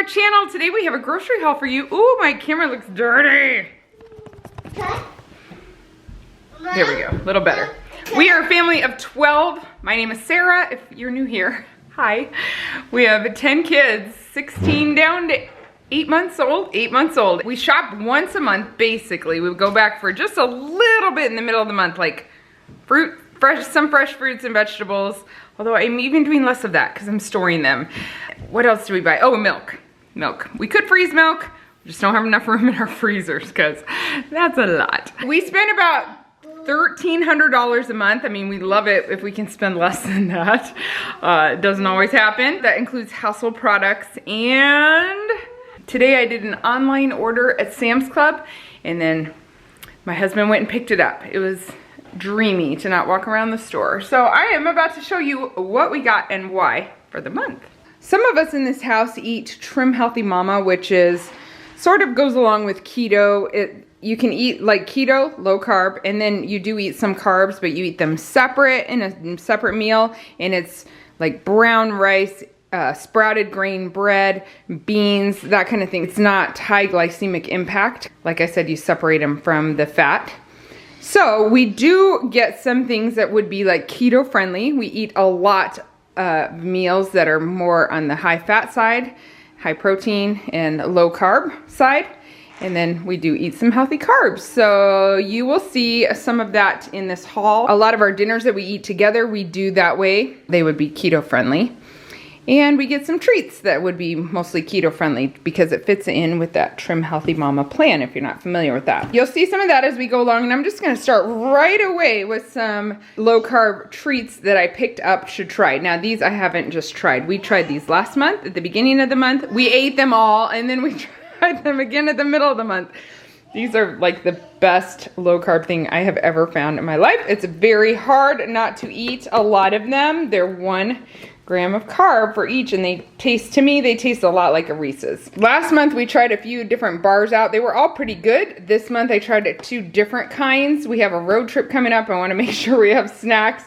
our channel. Today we have a grocery haul for you. Ooh, my camera looks dirty. There we go, a little better. We are a family of 12. My name is Sarah, if you're new here. Hi. We have 10 kids, 16 down to 8 months old, 8 months old. We shop once a month, basically. We would go back for just a little bit in the middle of the month, like fruit, some fresh fruits and vegetables. Although I'm even doing less of that because I'm storing them. What else do we buy? Oh, milk. We could freeze milk. We just don't have enough room in our freezers because that's a lot. We spend about $1,300 a month. I mean, we love it if we can spend less than that. It doesn't always happen. That includes household products. And today I did an online order at Sam's Club, and then my husband went and picked it up. It was dreamy to not walk around the store. So I am about to show you what we got and why for the month. Some of us in this house eat Trim Healthy Mama, which is sort of goes along with keto. You can eat like keto, low carb, and then you do eat some carbs, but you eat them separate in a separate meal, and it's like brown rice, sprouted grain bread, beans, that kind of thing. It's not high glycemic impact. Like I said, you separate them from the fat. So we do get some things that would be like keto friendly. We eat a lot of meals that are more on the high fat side, high protein and low carb side. And then we do eat some healthy carbs. So you will see some of that in this haul. A lot of our dinners that we eat together, we do that way. They would be keto friendly. And we get some treats that would be mostly keto friendly because it fits in with that Trim Healthy Mama plan if you're not familiar with that. You'll see some of that as we go along, and I'm just gonna start right away with some low carb treats that I picked up to try. Now these I haven't just tried. We tried these last month at the beginning of the month. We ate them all, and then we tried them again at the middle of the month. These are like the best low carb thing I have ever found in my life. It's very hard not to eat a lot of them. They're 1 gram of carb for each, and to me, they taste a lot like a Reese's. Last month, we tried a few different bars out. They were all pretty good. This month, I tried 2 different kinds. We have a road trip coming up. I want to make sure we have snacks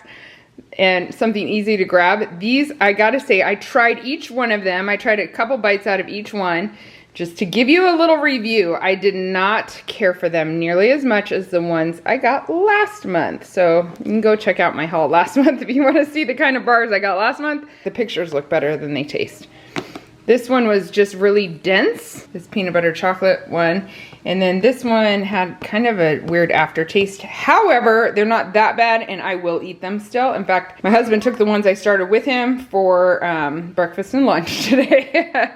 and something easy to grab. These, I gotta say, I tried each one of them. I tried a couple bites out of each one. Just to give you a little review, I did not care for them nearly as much as the ones I got last month. So you can go check out my haul last month if you want to see the kind of bars I got last month. The pictures look better than they taste. This one was just really dense, this peanut butter chocolate one. And then this one had kind of a weird aftertaste. However, they're not that bad, and I will eat them still. In fact, my husband took the ones I started with him for breakfast and lunch today.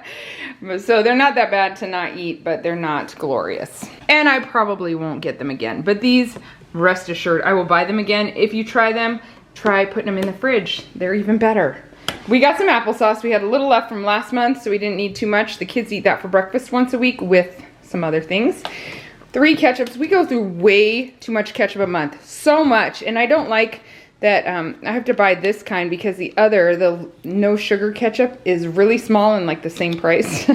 So they're not that bad to not eat, but they're not glorious. And I probably won't get them again. But these, rest assured, I will buy them again. If you try them, try putting them in the fridge. They're even better. We got some applesauce. We had a little left from last month, so we didn't need too much. The kids eat that for breakfast once a week with some other things. 3 ketchups. We go through way too much ketchup a month. So much. And I don't like that I have to buy this kind because the no sugar ketchup is really small and like the same price.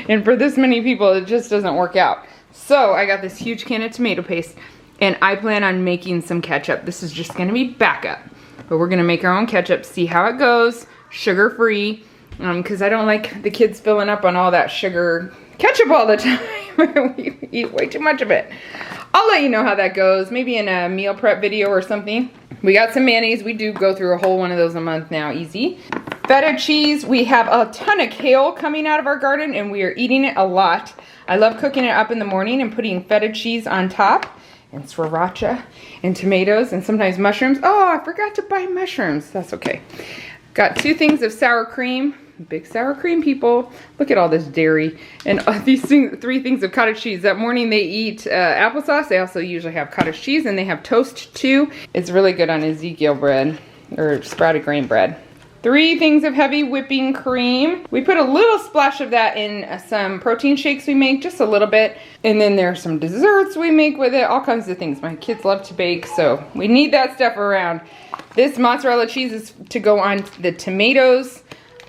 And for this many people, it just doesn't work out. So I got this huge can of tomato paste, and I plan on making some ketchup. This is just gonna be backup. But we're gonna make our own ketchup, see how it goes, sugar-free, because I don't like the kids filling up on all that sugar ketchup all the time. We eat way too much of it. I'll let you know how that goes, maybe in a meal prep video or something. We got some mayonnaise. We do go through a whole one of those a month now, easy. Feta cheese. We have a ton of kale coming out of our garden, and we are eating it a lot. I love cooking it up in the morning and putting feta cheese on top, and sriracha, and tomatoes, and sometimes mushrooms. Oh, I forgot to buy mushrooms. That's okay. Got 2 things of sour cream. Big sour cream people. Look at all this dairy. And these 3 things of cottage cheese. That morning they eat applesauce. They also usually have cottage cheese, and they have toast too. It's really good on Ezekiel bread or sprouted grain bread. 3 things of heavy whipping cream. We put a little splash of that in some protein shakes we make, just a little bit. And then there's some desserts we make with it, all kinds of things. My kids love to bake, so we need that stuff around. This mozzarella cheese is to go on the tomatoes.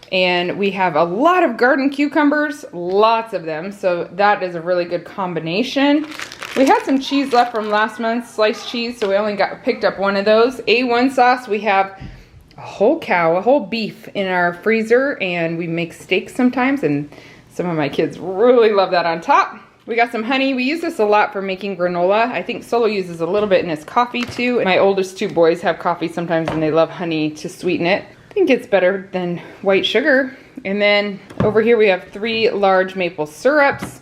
And we have a lot of garden cucumbers, lots of them. So that is a really good combination. We had some cheese left from last month, sliced cheese, so we only picked up 1 of those. A1 sauce, we have a whole cow, a whole beef in our freezer, and we make steaks sometimes, and Some of my kids really love that on top. We got some honey. We use this a lot for making granola. I think Solo uses a little bit in his coffee too. My oldest two boys have coffee sometimes and they love honey to sweeten it. I think it's better than white sugar. And then over here we have 3 large maple syrups.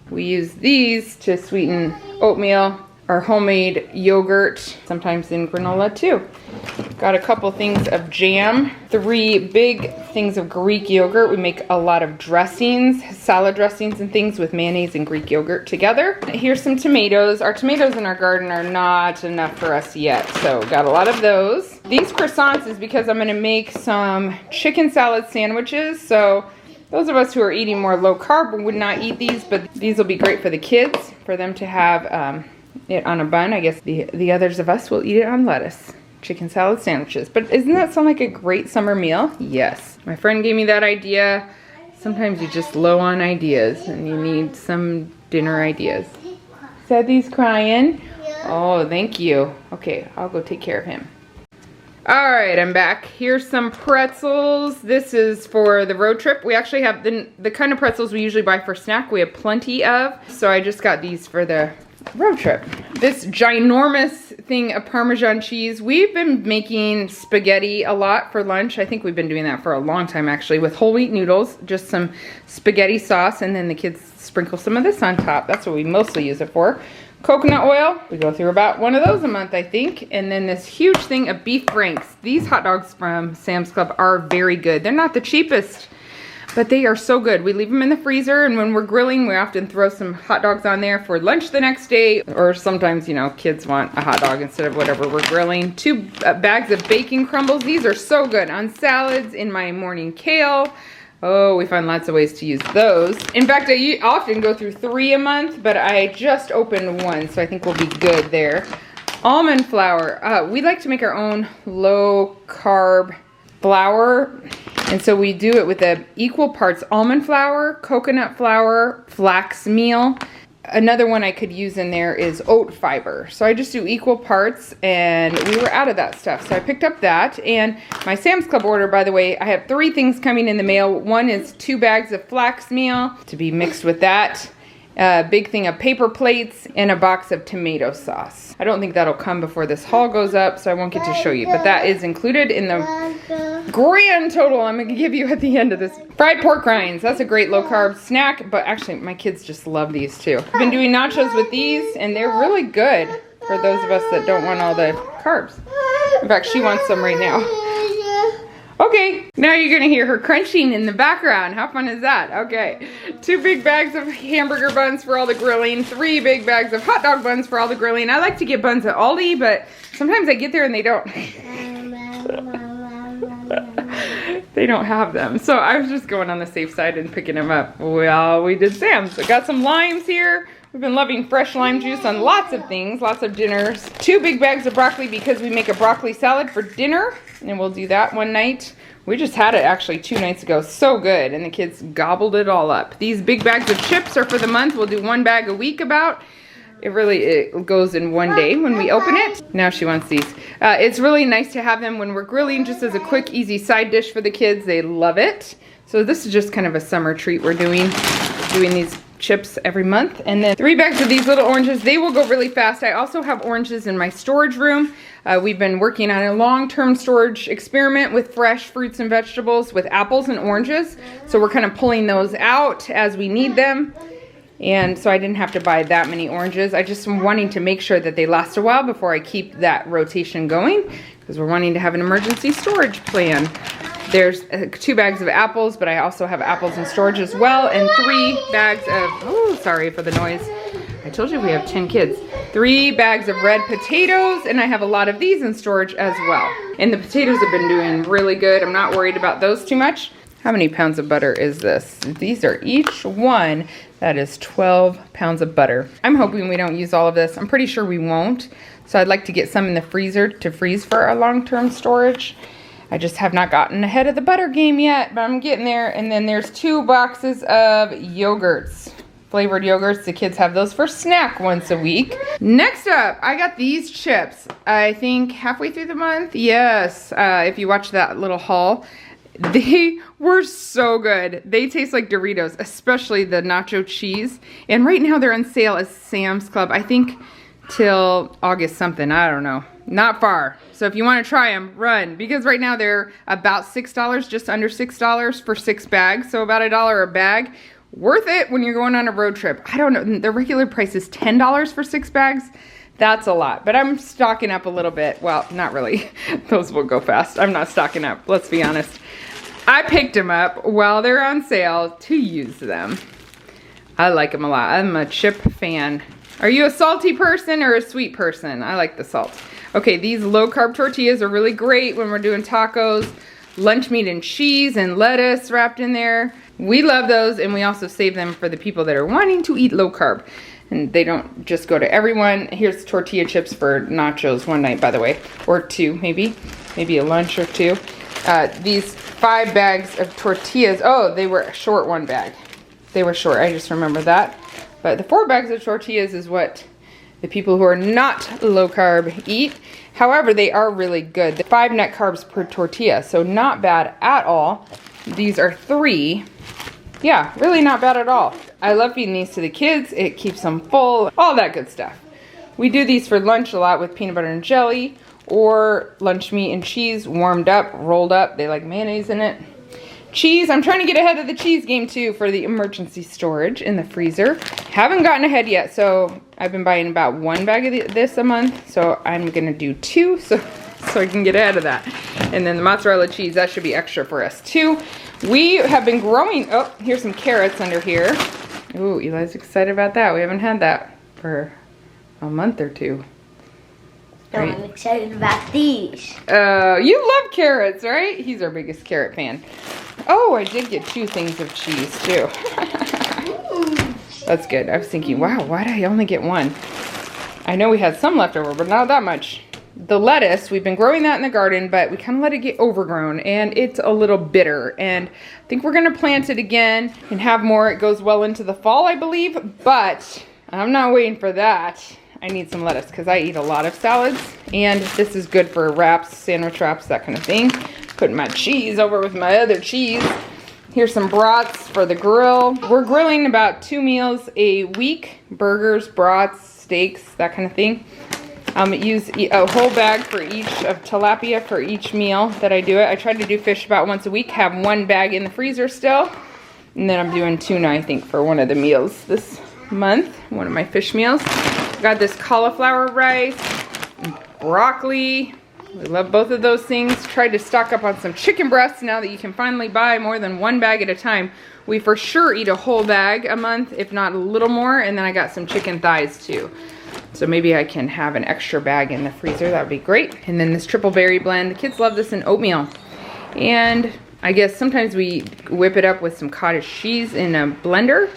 We use these to sweeten oatmeal, our homemade yogurt, sometimes in granola too. Got a couple things of jam, 3 big things of Greek yogurt. We make a lot of dressings, salad dressings and things with mayonnaise and Greek yogurt together. Here's some tomatoes. Our tomatoes in our garden are not enough for us yet, so got a lot of those. These croissants is because I'm gonna make some chicken salad sandwiches. So those of us who are eating more low carb would not eat these, but these will be great for the kids, for them to have it on a bun. I guess the others of us will eat it on lettuce. Chicken salad sandwiches. But doesn't that sound like a great summer meal? Yes. My friend gave me that idea. Sometimes you're just low on ideas and you need some dinner ideas. Seth's crying. Oh, thank you. Okay, I'll go take care of him. All right, I'm back. Here's some pretzels. This is for the road trip. We actually have the kind of pretzels we usually buy for snack. We have plenty of. So I just got these for the road trip. This ginormous thing of Parmesan cheese. We've been making spaghetti a lot for lunch. I think we've been doing that for a long time actually, with whole wheat noodles, just some spaghetti sauce, and then the kids sprinkle some of this on top. That's what we mostly use it for. Coconut oil, we go through about 1 of those a month, I think. And then this huge thing of beef franks. These hot dogs from Sam's Club are very good. They're not the cheapest, but they are so good. We leave them in the freezer, and when we're grilling, we often throw some hot dogs on there for lunch the next day. Or sometimes, you know, kids want a hot dog instead of whatever we're grilling. 2 bags of bacon crumbles. These are so good on salads, in my morning kale. Oh, we find lots of ways to use those. In fact, I often go through 3 a month, but I just opened 1, so I think we'll be good there. Almond flour. We like to make our own low carb flour, and so we do it with equal parts almond flour, coconut flour, flax meal. Another one I could use in there is oat fiber. So I just do equal parts, and we were out of that stuff. So I picked up that, and my Sam's Club order, by the way, I have 3 things coming in the mail. One is 2 bags of flax meal to be mixed with that. A big thing of paper plates and a box of tomato sauce. I don't think that'll come before this haul goes up, so I won't get to show you, but that is included in the grand total I'm gonna give you at the end of this. Fried pork rinds, that's a great low carb snack, but actually my kids just love these too. I've been doing nachos with these, and they're really good for those of us that don't want all the carbs. In fact, she wants some right now. Okay, now you're gonna hear her crunching in the background. How fun is that? Okay, 2 big bags of hamburger buns for all the grilling, 3 big bags of hot dog buns for all the grilling. I like to get buns at Aldi, but sometimes I get there and they don't. They don't have them. So I was just going on the safe side and picking them up. Well, we did Sam's. So got some limes here. We've been loving fresh lime juice on lots of things, lots of dinners. 2 big bags of broccoli because we make a broccoli salad for dinner, and we'll do that one night. We just had it actually 2 nights ago. So good, and the kids gobbled it all up. These big bags of chips are for the month. We'll do 1 bag a week about. It goes in 1 day when we open it. Now she wants these. It's really nice to have them when we're grilling, just as a quick, easy side dish for the kids. They love it. So this is just kind of a summer treat we're doing these chips every month. And then 3 bags of these little oranges. They will go really fast. I also have oranges in my storage room. We've been working on a long-term storage experiment with fresh fruits and vegetables with apples and oranges. So we're kind of pulling those out as we need them. And so I didn't have to buy that many oranges. I just am wanting to make sure that they last a while before I keep that rotation going, because we're wanting to have an emergency storage plan. There's 2 bags of apples, but I also have apples in storage as well, and 3 bags of, oh, sorry for the noise. I told you we have 10 kids. 3 bags of red potatoes, and I have a lot of these in storage as well. And the potatoes have been doing really good. I'm not worried about those too much. How many pounds of butter is this? These are each one, that is 12 pounds of butter. I'm hoping we don't use all of this. I'm pretty sure we won't. So I'd like to get some in the freezer to freeze for our long-term storage. I just have not gotten ahead of the butter game yet, but I'm getting there. And then there's 2 boxes of yogurts, flavored yogurts. The kids have those for snack once a week. Next up, I got these chips. I think halfway through the month. Yes, if you watch that little haul. They were so good. They taste like Doritos, especially the nacho cheese. And right now they're on sale at Sam's Club. I think till August something, I don't know. Not far. So if you want to try them, run. Because right now they're about $6, just under $6 for 6 bags. So about $1 a bag. Worth it when you're going on a road trip. I don't know, the regular price is $10 for 6 bags. That's a lot, but I'm stocking up a little bit. Well, not really. Those will go fast. I'm not stocking up, let's be honest. I picked them up while they're on sale to use them. I like them a lot. I'm a chip fan. Are you a salty person or a sweet person? I like the salt. Okay, these low carb tortillas are really great when we're doing tacos, lunch meat and cheese and lettuce wrapped in there. We love those, and we also save them for the people that are wanting to eat low carb. And they don't just go to everyone. Here's tortilla chips for nachos one night, by the way. Or 2, maybe a lunch or 2. These 5 bags of tortillas. Oh, they were short 1 bag. They were short, I just remember that. But the 4 bags of tortillas is what the people who are not low carb eat. However, they are really good. The 5 net carbs per tortilla, so not bad at all. These are 3. Yeah, really not bad at all. I love feeding these to the kids. It keeps them full, all that good stuff. We do these for lunch a lot with peanut butter and jelly, or lunch meat and cheese warmed up, rolled up. They like mayonnaise in it. Cheese, I'm trying to get ahead of the cheese game too for the emergency storage in the freezer. Haven't gotten ahead yet, so I've been buying about 1 bag of this a month. So I'm gonna do 2 so I can get ahead of that. And then the mozzarella cheese, that should be extra for us too. We have been growing, oh, here's some carrots under here. Ooh, Eli's excited about that. We haven't had that for a month or 2. Right. I'm excited about these. You love carrots, right? He's our biggest carrot fan. Oh, I did get 2 things of cheese too. That's good. I was thinking, wow, why did I only get 1? I know we had some left over, but not that much. The lettuce, we've been growing that in the garden, but we kind of let it get overgrown and it's a little bitter. And I think we're gonna plant it again and have more. It goes well into the fall, I believe, but I'm not waiting for that. I need some lettuce because I eat a lot of salads, and this is good for wraps, sandwich wraps, that kind of thing. Putting my cheese over with my other cheese. Here's some brats for the grill. We're grilling about 2 meals a week, burgers, brats, steaks, that kind of thing. Use a whole bag for each of tilapia for each meal that I do it. I try to do fish about once a week, have 1 bag in the freezer still. And then I'm doing tuna, I think, for one of the meals this month, one of my fish meals. Got this cauliflower rice, and broccoli. We love both of those things. Tried to stock up on some chicken breasts now that you can finally buy more than 1 bag at a time. We for sure eat a whole bag a month, if not a little more. And then I got some chicken thighs too. So maybe I can have an extra bag in the freezer. That would be great. And then this triple berry blend. The kids love this in oatmeal. And I guess sometimes we whip it up with some cottage cheese in a blender.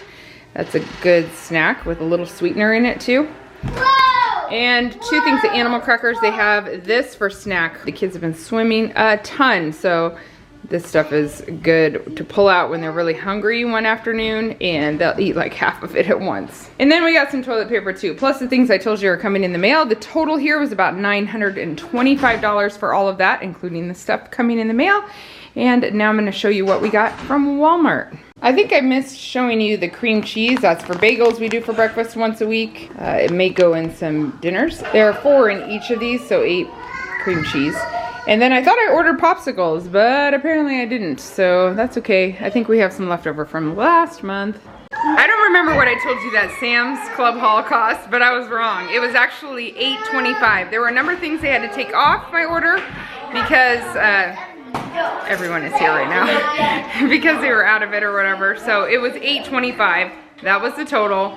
That's a good snack with a little sweetener in it too. And 2 things of animal crackers. They have this for snack. The kids have been swimming a ton, so this stuff is good to pull out when they're really hungry one afternoon, and they'll eat like half of it at once. And then we got some toilet paper too, plus the things I told you are coming in the mail. The total here was about $925 for all of that, including the stuff coming in the mail. And now I'm gonna show you what we got from Walmart. I think I missed showing you the cream cheese. That's for bagels we do for breakfast once a week. It may go in some dinners. There are 4 in each of these, so 8 cream cheese. And then I thought I ordered popsicles, but apparently I didn't, so that's okay. I think we have some left over from last month. I don't remember what I told you that Sam's Club haul cost, but I was wrong. It was actually $8.25. There were a number of things they had to take off my order because everyone is here right now because they were out of it or whatever. So it was $8.25. That was the total.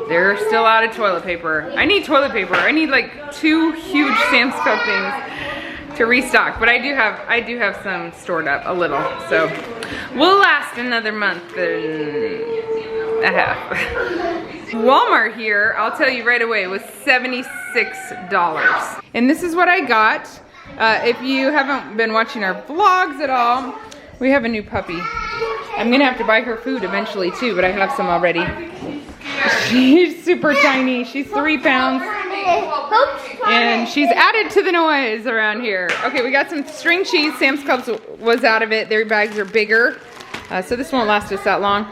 They're still out of toilet paper. I need toilet paper. I need like 2 huge Sam's Club things to restock, but I do have some stored up a little, so we'll last another month and a half. Walmart here, I'll tell you right away, was $76. And this is what I got. If you haven't been watching our vlogs at all, we have a new puppy. I'm gonna have to buy her food eventually too, but I have some already. She's super tiny. She's 3 pounds. And she's added to the noise around here. Okay, we got some string cheese. Sam's Club was out of it. Their bags are bigger. So this won't last us that long.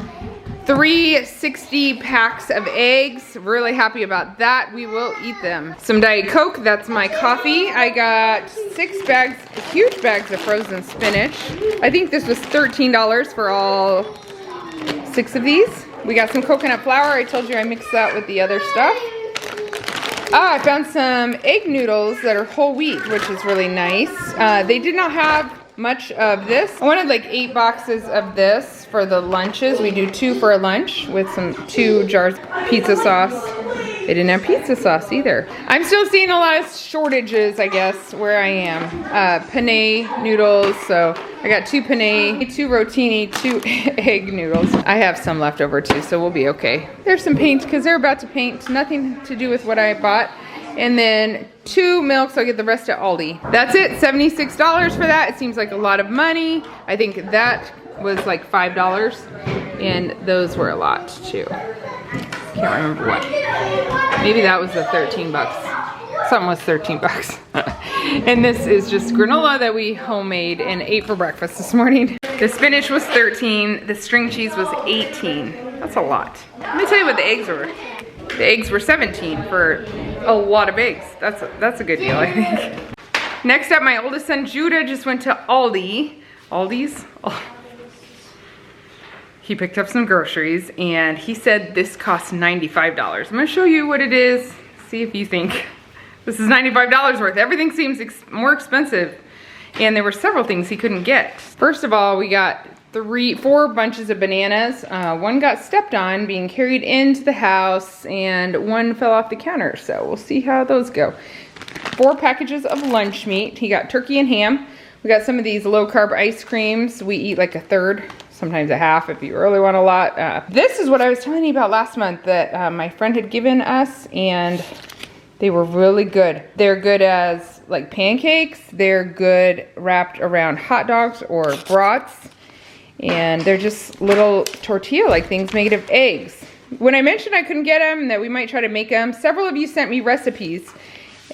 360 packs of eggs. Really happy about that. We will eat them. Some Diet Coke. That's my coffee. I got 6 bags, huge bags of frozen spinach. I think this was $13 for all 6 of these. We got some coconut flour. I told you I mixed that with the other stuff. I found some egg noodles that are whole wheat, which is really nice. They did not have much of this. I wanted like 8 boxes of this for the lunches. We do 2 for a lunch with some 2 jars of pizza sauce. They didn't have pizza sauce either. I'm still seeing a lot of shortages, I guess, where I am. Penne noodles, so I got 2 penne, 2 rotini, 2 egg noodles. I have some left over too, so we'll be okay. There's some paint, because they're about to paint. Nothing to do with what I bought. And then 2 milks, I'll get the rest at Aldi. That's it, $76 for that. It seems like a lot of money. I think that was like $5, and those were a lot too. Can't remember what. Maybe that was the 13 bucks. Something was 13 bucks. And this is just granola that we homemade and ate for breakfast this morning. The spinach was 13, the string cheese was 18. That's a lot. Let me tell you what the eggs were. The eggs were 17 for a lot of eggs. That's a good deal, I think. Next up, my oldest son Judah just went to Aldi. Aldi's? Oh. He picked up some groceries and he said this costs $95. I'm gonna show you what it is. See if you think this is $95 worth. Everything seems more expensive. And there were several things he couldn't get. First of all, we got 4 bunches of bananas. 1 got stepped on being carried into the house and 1 fell off the counter. So we'll see how those go. 4 packages of lunch meat. He got turkey and ham. We got some of these low carb ice creams. We eat like a third, sometimes a half if you really want a lot. This is what I was telling you about last month that my friend had given us, and they were really good. They're good as like pancakes. They're good wrapped around hot dogs or brats. And they're just little tortilla-like things made of eggs. When I mentioned I couldn't get them, that we might try to make them, several of you sent me recipes,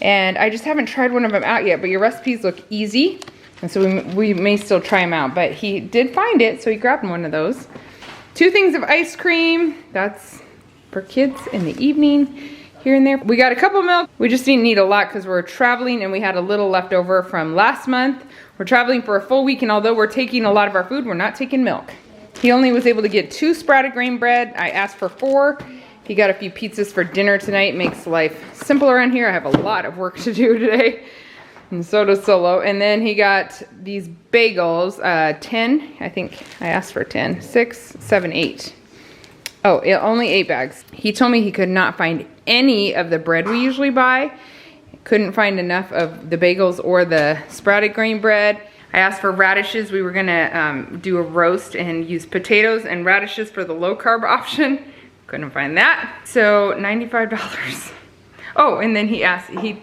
and I just haven't tried one of them out yet, but your recipes look easy, and so we may still try them out. But he did find it, so he grabbed one of those. 2 things of ice cream. That's for kids in the evening, here and there. We got a couple milk. We just didn't need a lot because we're traveling, and we had a little left over from last month. We're traveling for a full week, and although we're taking a lot of our food, we're not taking milk. He only was able to get 2 sprouted grain bread. I asked for 4. He got a few pizzas for dinner tonight. Makes life simple around here. I have a lot of work to do today. And so does Solo. And then he got these bagels, 10, I think I asked for 10, 6, 7, 8. Oh, only 8 bags. He told me he could not find any of the bread we usually buy. Couldn't find enough of the bagels or the sprouted grain bread. I asked for radishes. We were gonna do a roast and use potatoes and radishes for the low carb option. Couldn't find that. So $95. Oh, and then he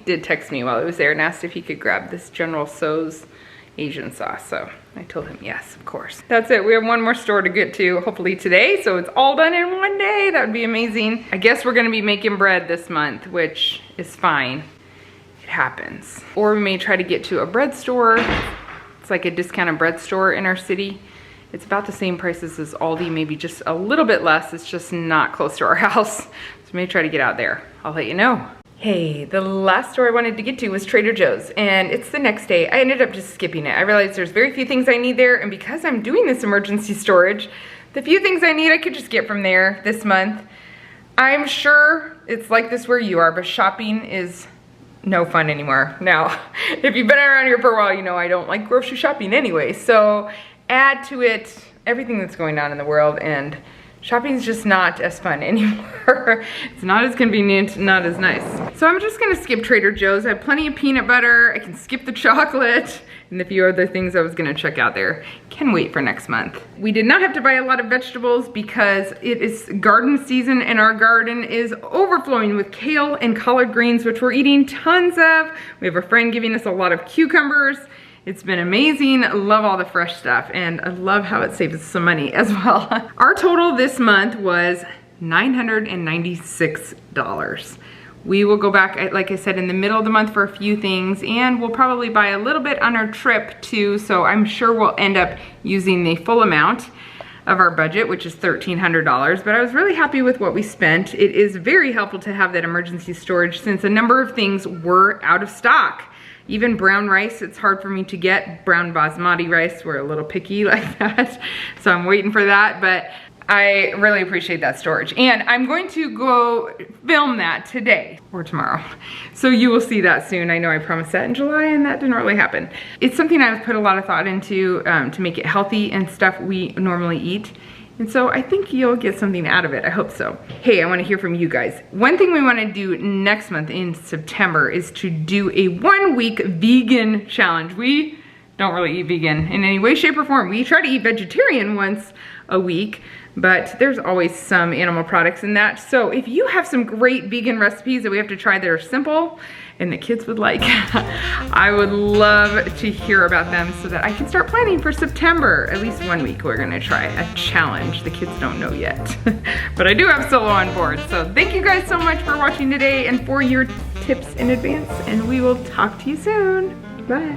did text me while he was there and asked if he could grab this General Tso's Asian sauce. So I told him yes, of course. That's it. We have one more store to get to, hopefully today. So it's all done in one day. That would be amazing. I guess we're gonna be making bread this month, which is fine. It happens. Or we may try to get to a bread store. It's like a discounted bread store in our city. It's about the same prices as Aldi, maybe just a little bit less. It's just not close to our house. So we may try to get out there. I'll let you know. Hey, the last store I wanted to get to was Trader Joe's, and it's the next day. I ended up just skipping it. I realized there's very few things I need there, and because I'm doing this emergency storage, the few things I need I could just get from there this month. I'm sure it's like this where you are, but shopping is no fun anymore. Now, if you've been around here for a while, you know I don't like grocery shopping anyway. So add to it everything that's going on in the world, and shopping's just not as fun anymore. It's not as convenient, not as nice. So I'm just gonna skip Trader Joe's. I have plenty of peanut butter. I can skip the chocolate and a few other things I was gonna check out there. Can wait for next month. We did not have to buy a lot of vegetables because it is garden season and our garden is overflowing with kale and collard greens, which we're eating tons of. We have a friend giving us a lot of cucumbers. It's been amazing. I love all the fresh stuff, and I love how it saves us some money as well. Our total this month was $996, We will go back, like I said, in the middle of the month for a few things, and we'll probably buy a little bit on our trip too, so I'm sure we'll end up using the full amount of our budget, which is $1,300, but I was really happy with what we spent. It is very helpful to have that emergency storage since a number of things were out of stock. Even brown rice, it's hard for me to get. Brown basmati rice, we're a little picky like that, so I'm waiting for that, but I really appreciate that storage. And I'm going to go film that today or tomorrow. So you will see that soon. I know I promised that in July and that didn't really happen. It's something I've put a lot of thought into to make it healthy and stuff we normally eat. And so I think you'll get something out of it. I hope so. Hey, I want to hear from you guys. One thing we want to do next month in September is to do a 1-week vegan challenge. We don't really eat vegan in any way, shape, or form. We try to eat vegetarian once a week, but there's always some animal products in that. So if you have some great vegan recipes that we have to try that are simple and the kids would like, I would love to hear about them so that I can start planning for September. At least 1 week we're gonna try a challenge. The kids don't know yet, but I do have Solo on board. So thank you guys so much for watching today and for your tips in advance, and we will talk to you soon. Bye.